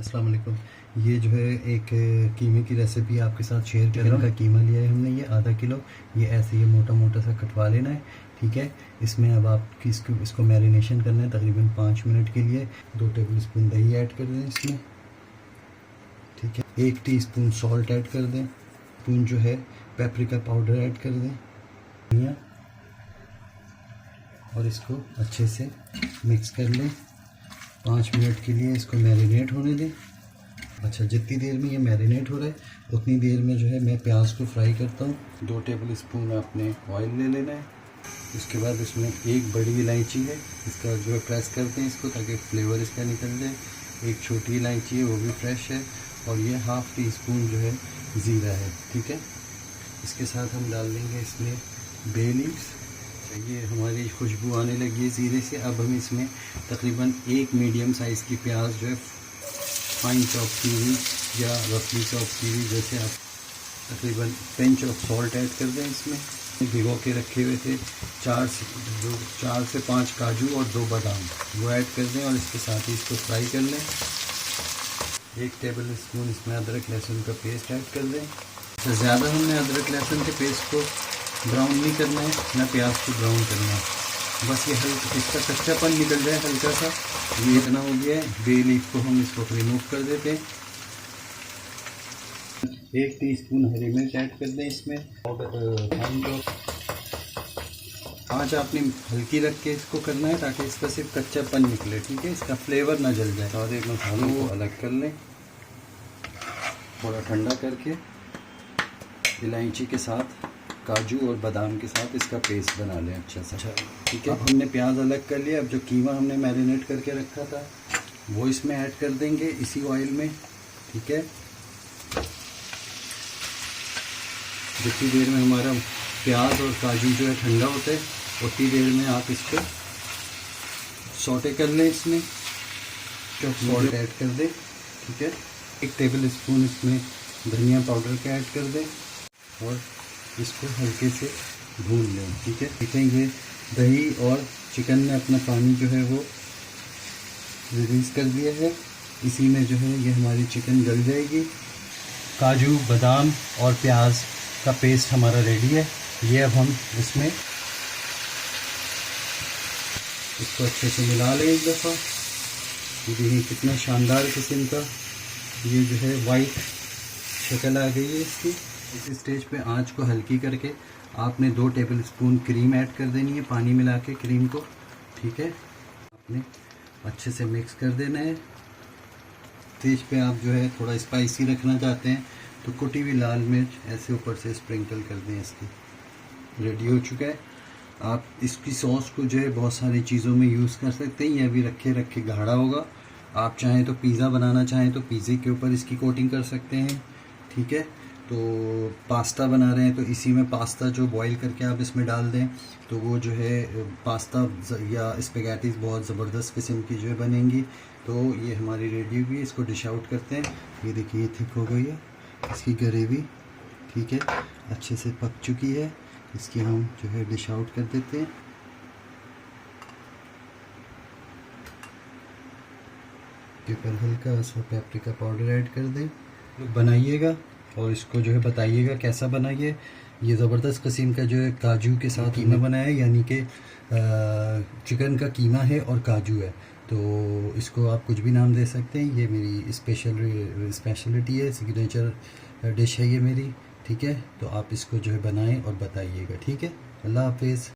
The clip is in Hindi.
अस्सलाम वालेकुम। ये जो है एक कीमे की रेसिपी आपके साथ शेयर कर रहा हूँ। का कीमा लिया है हमने, ये आधा किलो। ये ऐसे ही मोटा मोटा सा कटवा लेना है, ठीक है। इसमें अब आप इसको मैरिनेशन करना है तकरीबन 5 मिनट के लिए। 2 टेबल स्पून दही ऐड कर दें इसमें, ठीक है। 1 टीस्पून सॉल्ट ऐड कर दें। स्पून जो है पेपरिका पाउडर ऐड कर दें और इसको अच्छे से मिक्स कर लें। 5 मिनट के लिए इसको मैरिनेट होने दें। अच्छा, जितनी देर में ये मैरिनेट हो रहा है उतनी देर में जो है मैं प्याज को फ्राई करता हूँ। 2 टेबल स्पून आपने ऑयल ले लेना है। उसके बाद इसमें 1 बड़ी इलायची है, इसका जो है प्रेस करते हैं इसको ताकि फ्लेवर इसका निकल जाए। 1 छोटी इलायची है, वो भी फ्रेश है। और ये ½ टीस्पून जो है ज़ीरा है, ठीक है। इसके साथ हम डाल देंगे इसमें बे लीव्स। ये हमारी खुशबू आने लगी है ज़ीरे से। अब हम इसमें तकरीबन 1 मीडियम साइज़ की प्याज जो है फाइन चॉप की हुई या रफली चॉप की हुई, जैसे आप तकरीबन पिंच ऑफ सॉल्ट ऐड कर दें। इसमें भिगो के रखे हुए थे 4 से 5 काजू और 2 बादाम, वो ऐड कर दें और इसके साथ ही इसको फ्राई कर लें। 1 टेबल स्पून इसमें अदरक लहसुन का पेस्ट ऐड कर दें। तो ज़्यादा हमने अदरक लहसुन के पेस्ट को ब्राउन नहीं करना है, ना प्याज को ब्राउन करना है, बस ये हल्का इसका कच्चापन निकल जाए हल्का सा। ये इतना हो गया है। बे लीफ को हम इसको रिमूव कर देते हैं। 1 टीस्पून हरी मिर्च ऐड कर दें इसमें। और आँच आपने हल्की रख के इसको करना है ताकि इसका सिर्फ कच्चापन निकले, ठीक है, इसका फ्लेवर ना जल जाए। और एक मसालों को अलग कर लें, थोड़ा ठंडा करके इलायची के साथ, काजू और बादाम के साथ इसका पेस्ट बना लें अच्छा सा, ठीक है। अब हमने प्याज अलग कर लिया। अब जो कीमा हमने मैरिनेट करके रखा था वो इसमें ऐड कर देंगे इसी ऑयल में, ठीक है। जितनी देर में हमारा प्याज और काजू जो है ठंडा होता है उतनी देर में आप इसको सौटे कर लें। इसमें सॉल्ट ऐड कर दें, ठीक है। 1 टेबल स्पून इसमें धनिया पाउडर का ऐड कर दें और इसको हल्के से भून लें, ठीक है। देखेंगे दही और चिकन ने अपना पानी जो है वो रिलीज़ कर दिया है। इसी में जो है ये हमारी चिकन गल जाएगी। काजू बादाम और प्याज का पेस्ट हमारा रेडी है। ये अब हम इसमें इसको अच्छे से मिला लें एक दफ़ा। देखिए कितना शानदार किस्म का ये जो है वाइट शक्ल आ गई है इसकी। इस स्टेज पे आंच को हल्की करके आपने 2 टेबल स्पून क्रीम ऐड कर देनी है, पानी मिला के क्रीम को, ठीक है। आपने अच्छे से मिक्स कर देना है। स्टेज पे आप जो है थोड़ा स्पाइसी रखना चाहते हैं तो कुटी हुई लाल मिर्च ऐसे ऊपर से स्प्रिंकल कर दें। इसकी रेडी हो चुका है। आप इसकी सॉस को जो है बहुत सारी चीज़ों में यूज़ कर सकते हैं। यह भी रखे रखे गाढ़ा होगा। आप चाहें तो पिज़्ज़ा बनाना चाहें तो पिज़्ज़े के ऊपर इसकी कोटिंग कर सकते हैं, ठीक है। तो पास्ता बना रहे हैं तो इसी में पास्ता जो बॉईल करके आप इसमें डाल दें तो वो जो है पास्ता या स्पेगेटीज बहुत ज़बरदस्त किस्म की जो है बनेंगी। तो ये हमारी रेडी हुई है। इसको डिश आउट करते हैं। ये देखिए थिक हो गई है इसकी ग्रेवी, ठीक है, अच्छे से पक चुकी है। इसकी हम जो है डिश आउट कर देते हैं। के ऊपर हल्का सा पेपरिका पाउडर ऐड कर दें। बनाइएगा और इसको जो है बताइएगा कैसा बना। ये ज़बरदस्त किस्म का जो है काजू के साथ कीमा बनाया है, यानी कि चिकन का कीमा है और काजू है। तो इसको आप कुछ भी नाम दे सकते हैं। ये मेरी स्पेशलिटी है, सिग्नेचर डिश है ये मेरी, ठीक है। तो आप इसको जो है बनाएं और बताइएगा, ठीक है। अल्लाह हाफिज़।